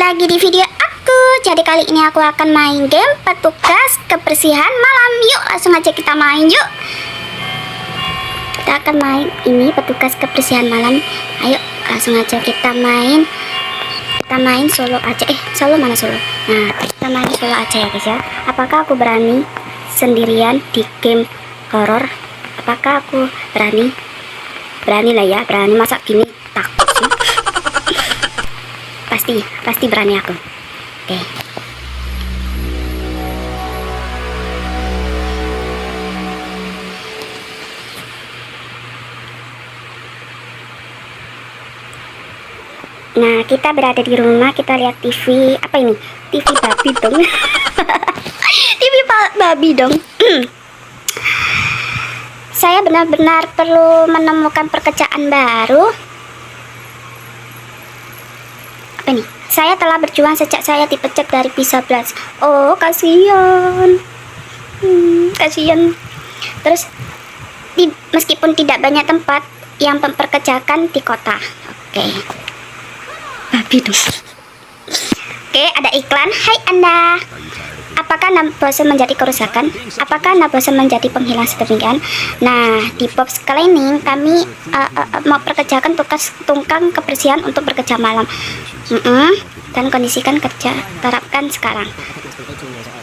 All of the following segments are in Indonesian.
lagi di video aku. Jadi kali ini aku akan main game petugas kebersihan malam. Yuk langsung aja kita main yuk. Kita akan main ini petugas kebersihan malam. Ayo langsung aja kita main. Kita main solo aja. Solo mana solo? Nah kita main solo aja ya guys ya. Apakah aku berani sendirian di game horror? Apakah aku berani? Berani lah ya, berani. Masa gini takut sih? Pasti berani aku. Oke. Nah, kita berada di rumah, kita lihat TV. Apa ini? TV babi dong. TV babi dong. Saya benar-benar perlu menemukan pekerjaan baru. Apa nih? Saya telah berjuang sejak saya dipecat dari Pisa Blast. Oh, kasihan. Kasihan. Terus meskipun tidak banyak tempat yang memperkerjakan di kota. Oke. Babi dong. Oke, ada iklan. Hai Anda. Apakah Anda bosan menjadi kerusakan? Apakah Anda bosan menjadi penghilang sedemikian? Nah, di Bob's Cleaning kami mau pekerjakan tugas tukang kebersihan untuk bekerja malam. Dan kondisikan kerja terapkan sekarang.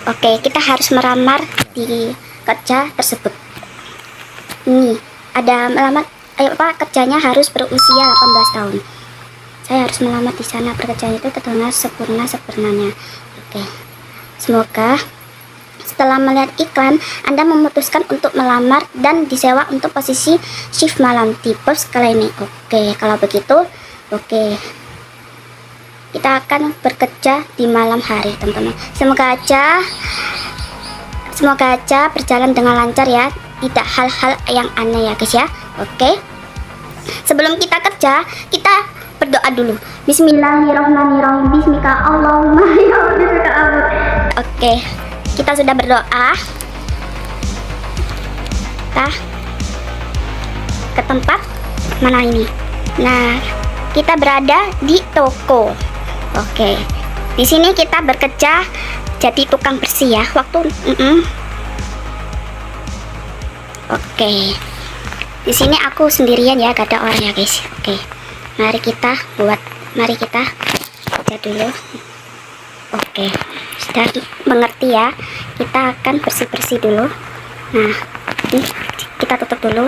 Oke, kita harus melamar di kerja tersebut. Ini ada melamar. Ayo Pak, kerjanya harus berusia 18 tahun. Saya harus melamar di sana. Pekerjaan itu terdengar sempurnanya. Oke. Semoga setelah melihat iklan Anda memutuskan untuk melamar dan disewa untuk posisi shift malam di Bob's Cleaning. Oke, kalau begitu, oke. Kita akan bekerja di malam hari, teman-teman. Semoga aja berjalan dengan lancar ya. Tidak hal-hal yang aneh ya, guys ya. Oke. Sebelum kita kerja, kita berdoa dulu. Bismillahirrahmanirrahim. Bismika Allahumma ya Allah. Oke, kita sudah berdoa. Kita ke tempat mana ini? Nah, kita berada di toko. Oke, di sini kita bekerja jadi tukang bersih ya. Oke, di sini aku sendirian ya, gak ada orang ya guys. Oke, mari kita kerja dulu. Oke, sudah mengerti ya. Kita akan bersih-bersih dulu. Nah, ini kita tutup dulu.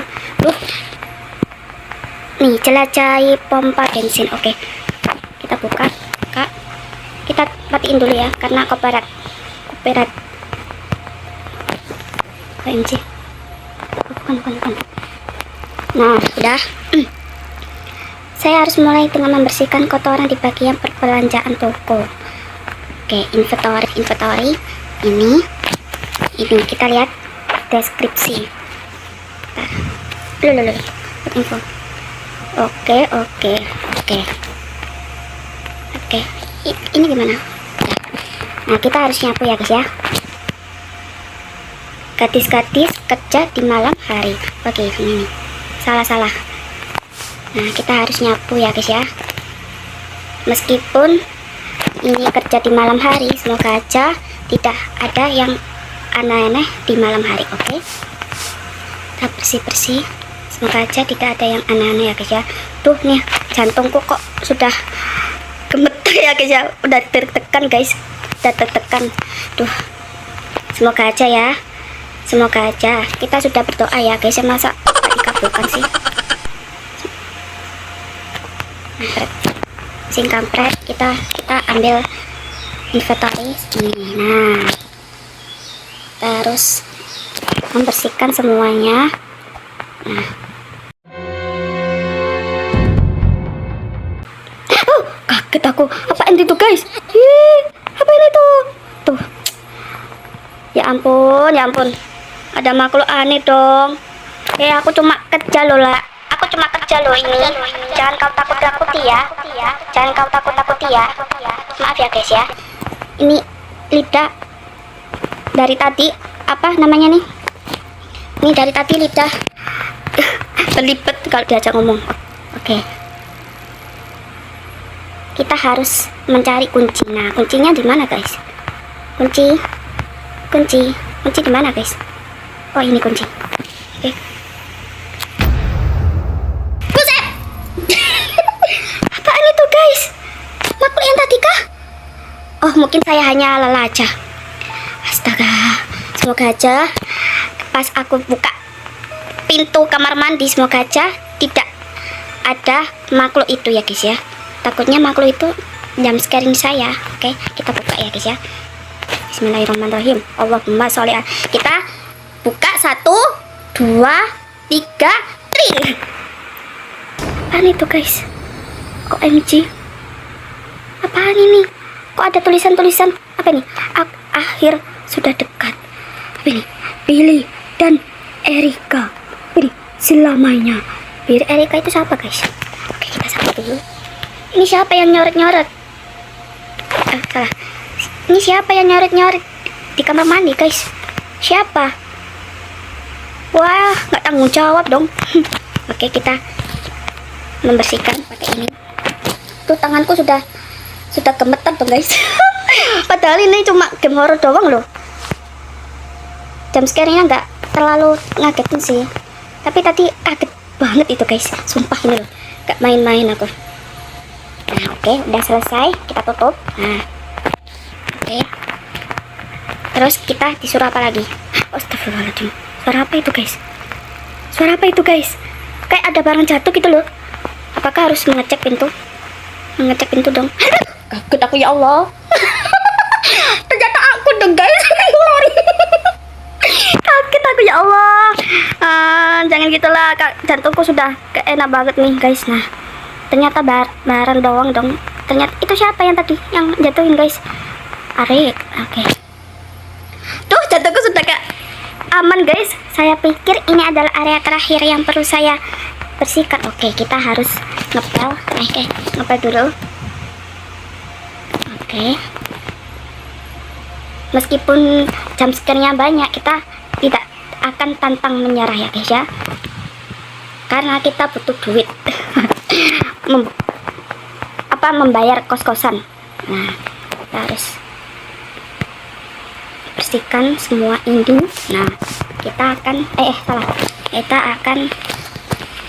Nih, jelajahi pompa bensin. Oke, kita buka. Kak, kita matiin dulu ya, karena copyright. OMG. Bukan. Nah, sudah. Saya harus mulai dengan membersihkan kotoran di bagian perbelanjaan toko. Oke, inventory. Ini kita lihat deskripsi. Info. Oke. Ini gimana? Nah, kita harus nyapu ya guys ya. Gadis-gadis kerja di malam hari. Oke, ini salah. Nah, kita harus nyapu ya guys ya. Meskipun ini kerja di malam hari, semoga aja tidak ada yang aneh-aneh di malam hari. Oke, kita bersih-bersih. Semoga aja tidak ada yang aneh-aneh ya guys ya. Tuh nih, jantungku kok sudah gemeter ya guys ya. Udah tertekan guys, udah tertekan. Tuh, semoga aja ya. Semoga aja. Kita sudah berdoa ya guys ya, masa tak dikabulkan sih. Kampret, kita ambil inventory ini. Nah, terus membersihkan semuanya. Nah, kaget aku. Apaan itu guys? Apa ini tuh? Ya ampun, ada makhluk aneh dong. Aku cuma kerja loh lah. Ini. Jangan kau takut-takuti ya. Maaf ya guys ya. Ini lidah dari tadi, apa namanya nih? Ini dari tadi lidah belibet kalau diajak ngomong. Oke. kita harus mencari kunci. Nah, kuncinya di mana, guys? Kunci di mana, guys? Oh, ini kunci. Oke. Buset! Apaan itu, guys? Makhluk yang tadi kah? Oh, mungkin saya hanya lelah aja. Astaga, semoga aja pas aku buka pintu kamar mandi, semoga aja tidak ada makhluk itu ya, guys ya. Takutnya makhluk itu jam scaring saya. Oke, kita buka ya, guys ya. Bismillahirrahmanirrahim. Allahumma sholli ala. Kita buka 1, 2, 3, tring. Apaan itu, guys? OMG. Apaan ini? Kok ada tulisan-tulisan? Apa ini? Akhir sudah dekat. Apa ini? Billy dan Erika. Ini selamanya. Billy Erika itu siapa, guys? Oke, kita sapa dulu. Ini siapa yang nyoret-nyoret? Salah. Ini siapa yang nyoret-nyoret di kamar mandi, guys? Siapa? Wah, nggak tanggung jawab dong. Oke, kita membersihkan pakai ini. Tuh, tanganku sudah gemetar dong, guys. Padahal ini cuma game horror doang loh. Jam scare-nya nggak terlalu ngagetin sih. Tapi tadi kaget banget itu, guys. Sumpah ini loh, nggak main-main aku. Nah, oke, udah selesai. Kita tutup. Nah, oke. Terus kita disuruh apa lagi? Astagfirullahaladzim. Suara apa itu, guys? Suara apa itu, guys? Kayak ada barang jatuh gitu loh. Apakah harus mengecek pintu? Mengecek pintu dong. Kaget aku, ya Allah. Ternyata aku dong, guys. Kaget aku, ya Allah. Jangan gitulah, jantungku sudah enak banget nih, guys. Nah, ternyata barang doang dong. Ternyata itu siapa yang tadi yang jatuhin, guys? Arik. Oke. Tuh, jantungku sudah gak aman, guys. Saya pikir ini adalah area terakhir yang perlu saya bersihkan. Oke, kita harus ngepel. Oke, ngepel dulu. Oke. Meskipun jam scare-nya banyak, kita tidak akan tantang menyerah ya, guys ya. Karena kita butuh duit. Membayar kos-kosan. Nah, kita harus bersihkan semua ini. Nah, kita akan kita akan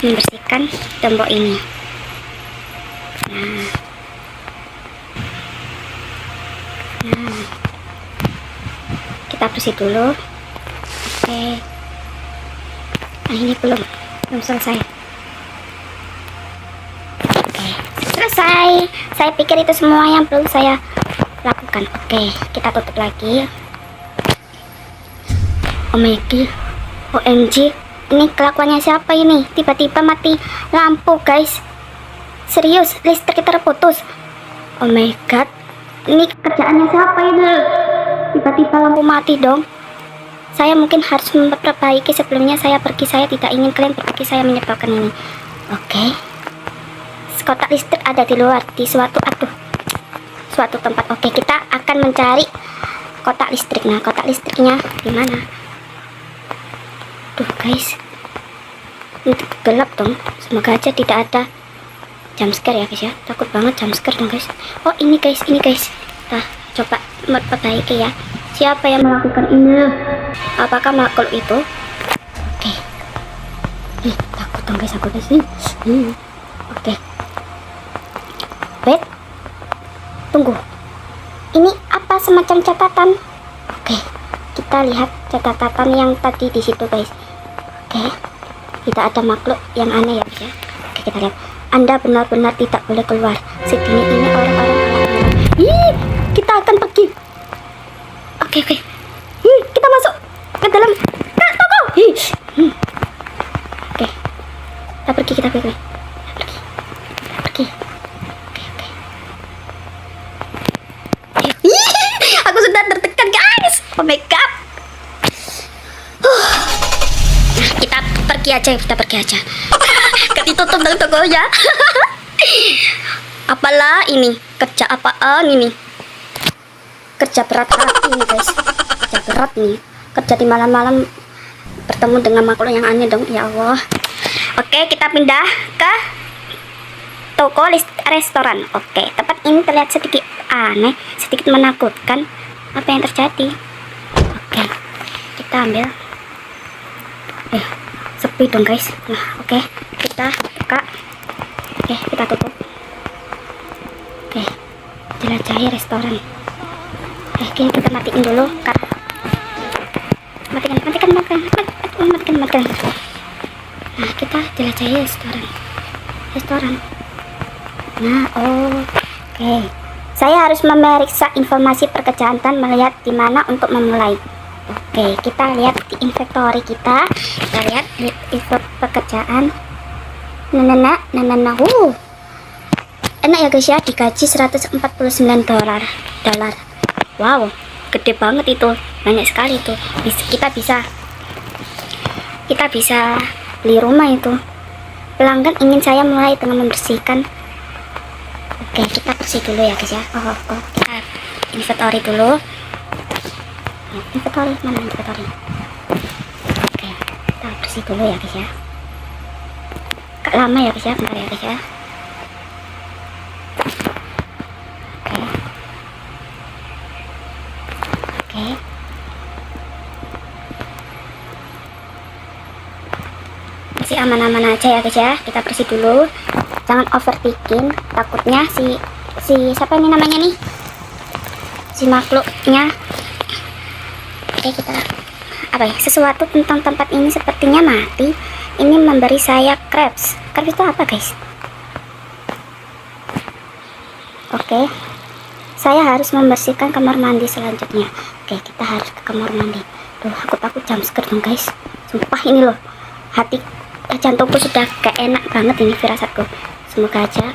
membersihkan tembok ini. Nah, kita bersih dulu. Oke. Nah, ini belum selesai. Oke, selesai. Saya pikir itu semua yang perlu saya lakukan. Oke, kita tutup lagi. Oh my god, OMG, ini kelakuannya siapa ini? Tiba-tiba mati lampu, guys. Serius, listrik terputus. Oh my god, ini kerjaannya siapa ini? Tiba-tiba lampu mati dong. Saya mungkin harus memperbaiki sebelumnya saya pergi. Saya tidak ingin kalian pergi, saya menyebabkan ini. Oke. Kotak listrik ada di luar, di suatu tempat. Oke, kita akan mencari kotak listrik. Nah, kotak listriknya di mana? Tuh, guys. Ini gelap dong. Semoga aja tidak ada jump scare ya, guys ya. Takut banget jump scare dong, guys. Oh, ini guys. Nah, coba perbaiki ya. Siapa yang melakukan ini? Apakah makhluk itu? Oke. Takut dong, guys, aku guys. Oke. Wait, tunggu. Ini apa, semacam catatan? Oke, kita lihat catatan yang tadi di situ, guys. Oke, tidak ada makhluk yang aneh ya, guys ya. Oke, kita lihat. Anda benar-benar tidak boleh keluar. Segini ini orang-orang keluar. Kita akan pergi. Oke. Kita masuk ke dalam toko. Oke, kita pergi. Aku sudah tertekan, guys. Oh my god. Kita pergi aja. Ditutup dong tokonya. Apalah ini? Kerja apaan ini? Kerja berat hati ini, guys. Kerja berat nih. Kerja di malam-malam bertemu dengan makhluk yang aneh dong. Ya Allah. Oke, kita pindah ke toko restoran. Oke, tepat terlihat sedikit aneh, sedikit menakutkan. Apa yang terjadi? Oke, kita ambil. Sepi dong guys. Nah, oke, kita buka. Oke, kita tutup. Oke, jelajahi restoran. Kita matiin dulu. Matikan. Nah, kita jelajahi restoran. Nah, oke. Saya harus memeriksa informasi perkejahatan, melihat di mana untuk memulai. Oke, kita lihat di inventory kita. Kita lihat di info pekerjaan. Enak ya guys ya, digaji $149. Wow, gede banget itu, banyak sekali itu. Kita bisa beli rumah itu. Pelanggan ingin saya mulai dengan membersihkan. Oke, kita bersih dulu ya guys ya. Kita inventory dulu. Inventory mana inventory? Oke, kita bersih dulu ya guys ya. Agak lama ya guys ya, bentar ya guys ya. Oke. Masih aman-aman aja ya guys ya. Kita bersih dulu. Jangan overthinking, takutnya si siapa ini namanya nih? Si makhluknya. Oke, kita sesuatu tentang tempat ini sepertinya mati. Ini memberi saya crabs. Crabs itu apa guys? Oke, saya harus membersihkan kamar mandi selanjutnya. Oke, kita harus ke kamar mandi. Tuh, aku takut jumpscare dong guys. Sumpah ini loh, jantungku sudah gak enak banget ini firasatku. Semoga aja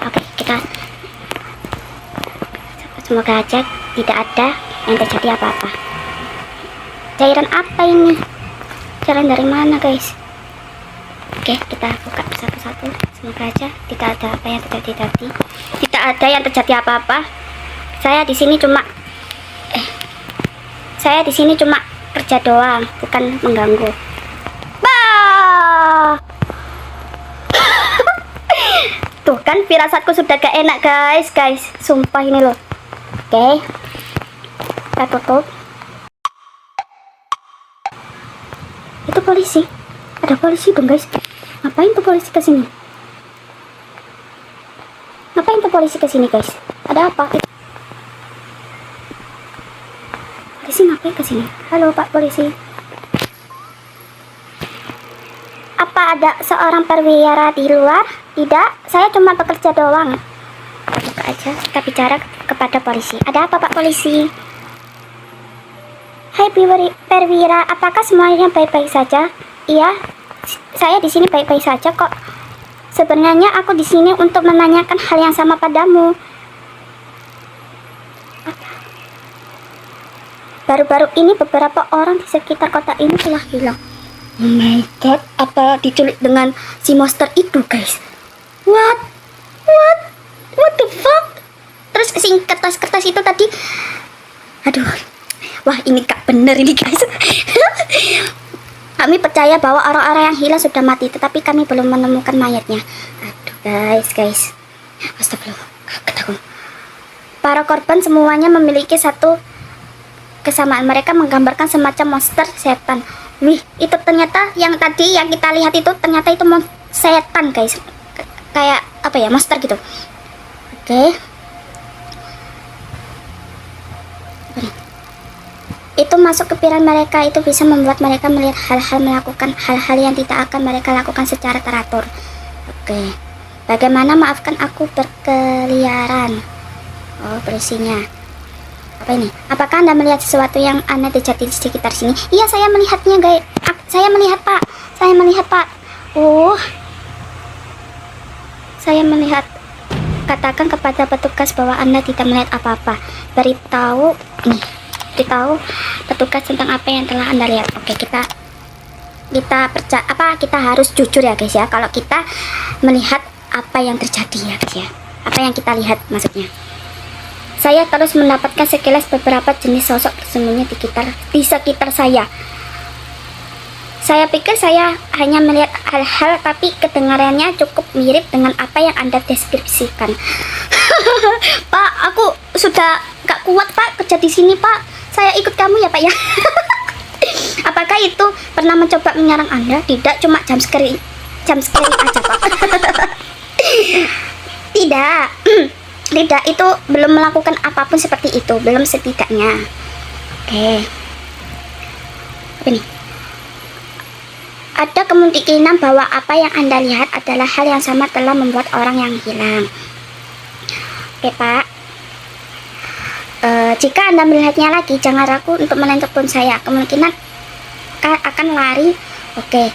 tidak ada yang terjadi apa-apa. Cairan apa ini? Cairan dari mana guys? Oke, kita buka satu-satu. Semoga aja tidak ada apa yang terjadi tadi. Tidak ada yang terjadi apa-apa. Saya di sini cuma kerja doang, bukan mengganggu. Tuh kan firasatku sudah gak enak guys. Sumpah ini loh. Oke, kita tutup. Itu polisi. Ada polisi dong guys. Ngapain tuh polisi kesini? Guys? Ada apa? Polisi ngapain kesini? Halo Pak Polisi. Apa ada seorang perwira di luar? Tidak, saya cuma bekerja doang. Buka aja, kita bicara kepada polisi. Ada apa Pak Polisi? Hai perwira, apakah semuanya baik-baik saja? Iya, saya di sini baik-baik saja kok. Sebenarnya aku di sini untuk menanyakan hal yang sama padamu. Baru-baru ini beberapa orang di sekitar kota ini telah hilang. Oh my god, apa diculik dengan si monster itu guys? What the fuck? Terus si kertas itu tadi, aduh, wah ini gak bener ini guys. Kami percaya bahwa orang-orang yang hilang sudah mati, tetapi kami belum menemukan mayatnya. Aduh guys, astagfirullah, kaget aku. Para korban semuanya memiliki satu kesamaan, mereka menggambarkan semacam monster setan. Wih, itu ternyata yang tadi yang kita lihat itu ternyata itu setan guys. Kayak apa ya, monster gitu. Oke. Itu masuk ke pikiran mereka, itu bisa membuat mereka melihat melakukan hal-hal yang tidak akan mereka lakukan secara teratur. Oke. Bagaimana maafkan aku berkeliaran? Oh, berisinya. Apa ini? Apakah Anda melihat sesuatu yang aneh terjadi di sekitar sini? Iya, saya melihatnya, guys. Saya melihat, Pak. Saya melihat. Katakan kepada petugas bahwa Anda tidak melihat apa-apa. Beritahu petugas tentang apa yang telah Anda lihat. Oke, kita harus jujur ya, guys ya. Kalau kita melihat apa yang terjadi ya, guys ya. Apa yang kita lihat maksudnya. Saya terus mendapatkan sekilas beberapa jenis sosok bersembunyi di sekitar saya. Saya pikir saya hanya melihat hal-hal, tapi kedengarannya cukup mirip dengan apa yang Anda deskripsikan. Pak, kerja di sini, Pak. Saya ikut kamu ya, Pak ya. Apakah itu pernah mencoba menyerang Anda? Tidak, cuma jam scare aja, Pak. Tidak. Tidak, itu belum melakukan apapun seperti itu, belum setidaknya. Oke. Apa nih? Ada kemungkinan bahwa apa yang Anda lihat adalah hal yang sama telah membuat orang yang hilang. Oke, Pak. Jika Anda melihatnya lagi, jangan ragu untuk menelpon saya. Kemungkinan akan lari. Oke.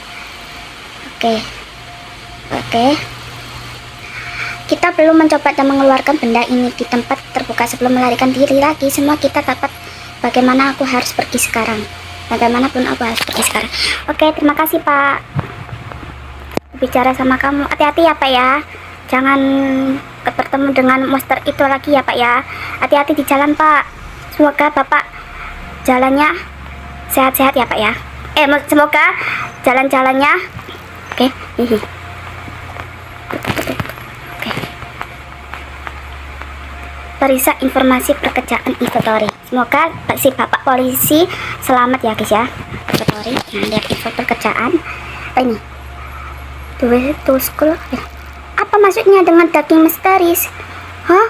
Kita perlu mencoba dan mengeluarkan benda ini di tempat terbuka sebelum melarikan diri lagi. Semua kita dapat. Bagaimana aku harus pergi sekarang? Bagaimanapun aku harus pergi sekarang. Oke, terima kasih, Pak. Bicara sama kamu. Hati-hati ya, Pak ya. Jangan bertemu dengan monster itu lagi ya, Pak ya. Hati-hati di jalan, Pak. Semoga Bapak jalannya sehat-sehat ya, Pak ya. Semoga jalan-jalannya oke. Oke. Periksa informasi pekerjaan inventory. Semoga si Bapak polisi selamat ya, guys ya. Inventory. Nah, lihat info pekerjaan. Apa ini? To school. Apa maksudnya dengan daging misteris? Hah?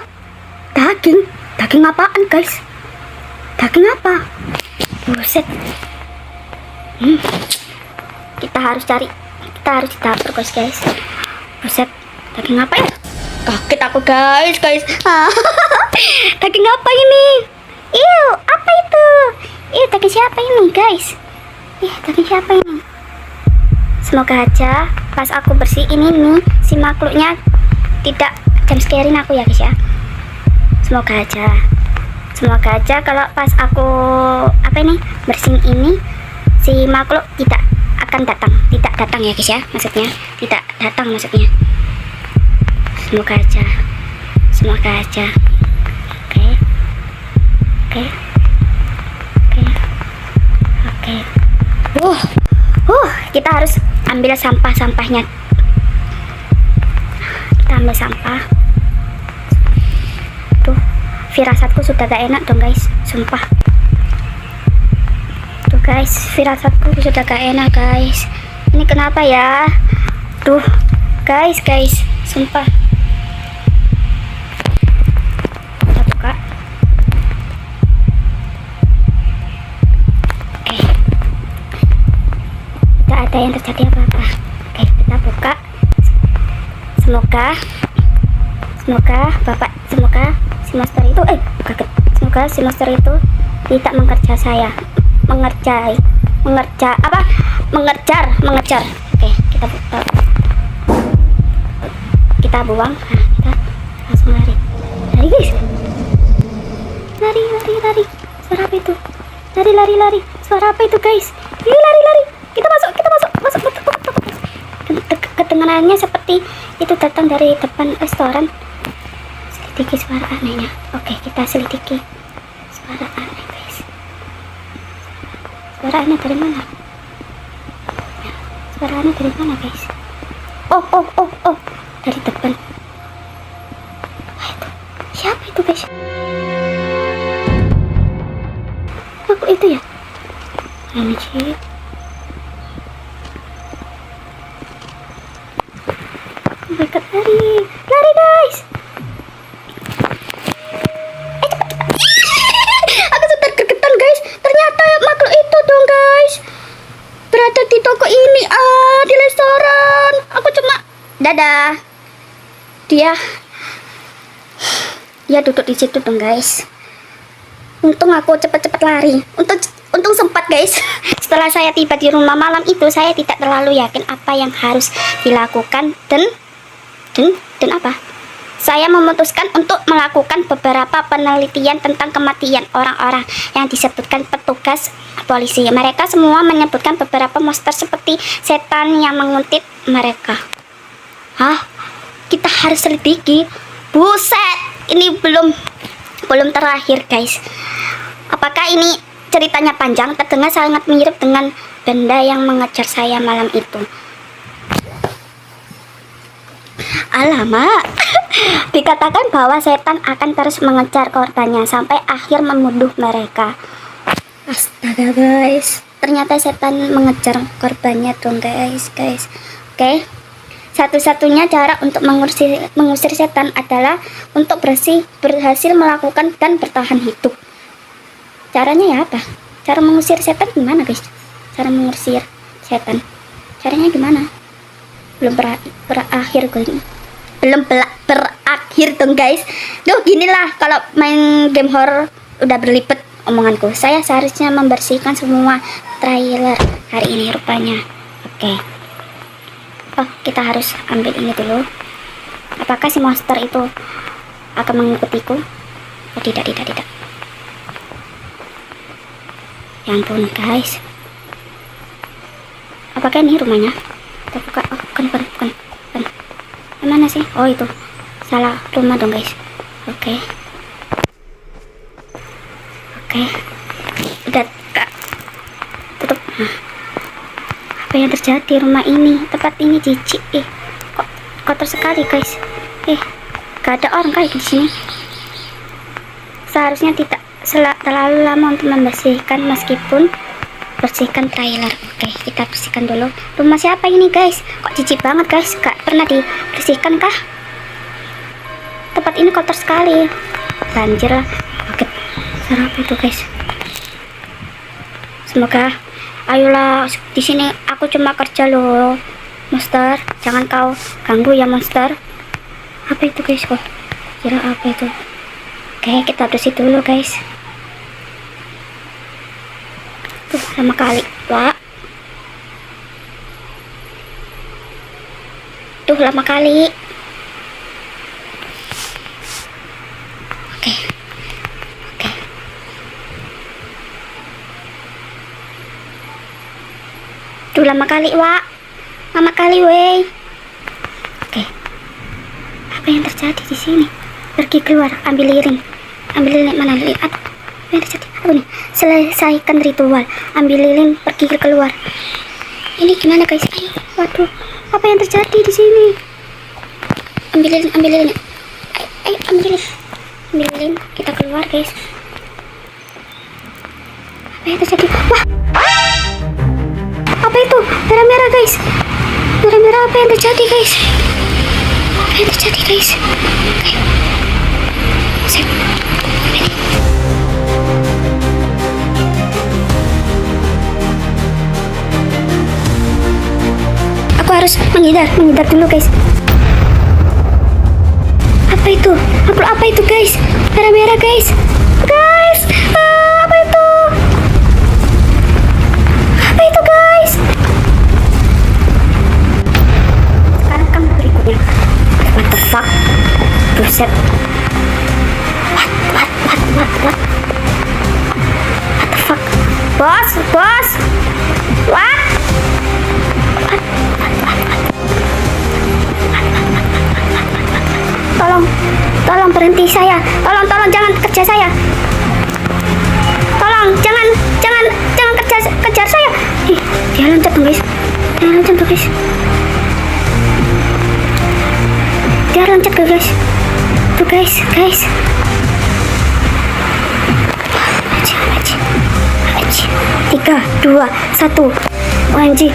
Daging? Daging apaan, guys? Daging apa? Buset. Kita harus cari. Kita harus di dapur, guys. Buset. Daging apa ya? Kaget aku, guys. Daging apa ini? Apa itu? Daging siapa ini, guys? Daging siapa ini? Semoga aja pas aku bersihin ini si makhluknya tidak jam scarein aku ya, guys ya. Semoga aja kalau pas aku bersihin ini si makhluk tidak datang ya, guys ya. Tidak datang maksudnya. Semoga aja. Oke. Kita harus ambil sampahnya. Kita ambil sampah. Tuh, firasatku sudah gak enak dong, guys. Sumpah. Tuh, guys, firasatku sudah gak enak, guys. Ini kenapa ya? Tuh, guys, sumpah. Kita buka. Oke. Tidak ada yang terjadi apa-apa. Oke, kita buka. Semoga si monster itu semoga si monster itu tidak mengejar. Oke, kita buang. Nah, kita langsung lari, guys. Lari. Suara apa itu? Lari. Suara apa itu, guys? Lari. Kita masuk. Kedengarannya seperti itu datang dari depan restoran. Selidiki suara anehnya. Oke, kita selidiki suara aneh, guys. Suara aneh dari mana? Suara aneh dari mana, guys? Oh, dari depan. Itu siapa itu, guys? Aku itu ya. Anjir. Mereka lari, guys. Aku sudah gergetan, guys. Ternyata makhluk itu dong, guys, berada di toko ini, di restoran. Aku cuma dadah. Dia duduk di situ dong, guys. Untung aku cepat-cepat lari. Untung sempat, guys. Setelah saya tiba di rumah malam itu, saya tidak terlalu yakin apa yang harus dilakukan dan apa? Saya memutuskan untuk melakukan beberapa penelitian tentang kematian orang-orang yang disebutkan petugas polisi. Mereka semua menyebutkan beberapa monster seperti setan yang menguntit mereka. Hah? Kita harus selidiki. Buset, ini belum terakhir, guys. Apakah ini ceritanya panjang? Terdengar sangat mirip dengan benda yang mengejar saya malam itu. Alamak. Dikatakan bahwa setan akan terus mengejar korbannya sampai akhir membunuh mereka. Astaga guys, ternyata setan mengejar korbannya dong guys. Oke. Satu-satunya cara untuk mengusir setan adalah untuk berhasil melakukan dan bertahan hidup. Caranya ya apa? Cara mengusir setan gimana guys? Cara mengusir setan. Caranya gimana? Belum berakhir guys. Belum berakhir dong guys. Duh, ginilah kalau main game horror udah berlipat omonganku. Saya seharusnya membersihkan semua trailer hari ini rupanya. Oke. Oh, kita harus ambil ini dulu. Apakah si monster itu akan mengikutiku? Oh, tidak. Ya ampun guys. Apakah ini rumahnya? Kita buka. Oh, bukan. Mana sih? Oh, itu salah rumah dong guys. Oke. Udah kak tutup. Nah, apa yang terjadi rumah ini? Tempat ini jijik. Kok kotor sekali guys. Gak ada orang kayak di sini. Seharusnya tidak terlalu lama untuk membersihkan, meskipun bersihkan trailer. Oke, kita bersihkan dulu. Rumah siapa ini guys? Kok jijik banget guys? Gak pernah dibersihkan kah? Tempat ini kotor sekali. Banjir lah. Oke, apa itu guys? Semoga, ayolah, di sini aku cuma kerja loh, monster. Jangan kau ganggu ya monster. Apa itu guys? Kok kira apa itu? Oke, kita bersih dulu guys. Tuh, lama kali, Wak. Tuh, lama kali. Oke. Tuh, lama kali, Wak. Lama kali, wey. Oke. Apa yang terjadi di sini? Pergi keluar, ambil lilin mana? Lihat. Apa yang terjadi? Apa nih? Selesaikan ritual, ambil lilin, pergi keluar. Ini gimana guys? Ayo, waduh, apa yang terjadi di sini? Ambil lilin. Ayo, ambil lilin, kita keluar guys. Apa yang terjadi? Wah, apa itu? Merah-merah guys. Merah-merah, apa yang terjadi guys? Apa yang terjadi guys? Oke. Aku harus menghindar dulu guys. Apa itu? Apa itu guys? Merah-merah guys. Guys, apa itu? Apa itu guys? Sekarang kan berikutnya. What the fuck? Buset. What the fuck? Bos. What? Tolong berhenti saya. Tolong jangan kejar saya. Tolong jangan kejar saya. Dia loncat dong guys. Dia loncat guys. Tuh guys. Aji. 3, 2, 1. OMG.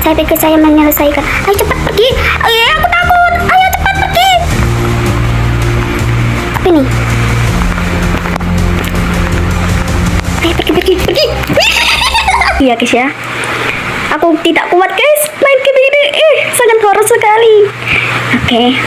Saya pikir saya menyelesaikan. Ayo cepat pergi. Ayo, aku takut. Ayo cepat pergi. Apa ini? Ayo pergi. Iya guys ya. Aku tidak kuat guys main game ini. Sangat horor sekali. Oke.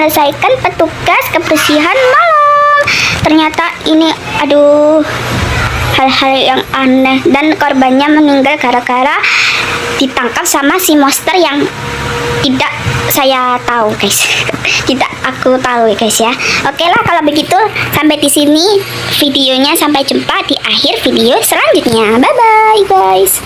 menyelesaikan petugas kebersihan malam. Ternyata ini aduh, hal-hal yang aneh, dan korbannya meninggal gara-gara ditangkap sama si monster yang tidak saya tahu guys. Tidak aku tahu ya guys ya. Oke lah kalau begitu, sampai di sini videonya, sampai jumpa di akhir video selanjutnya. Bye bye guys.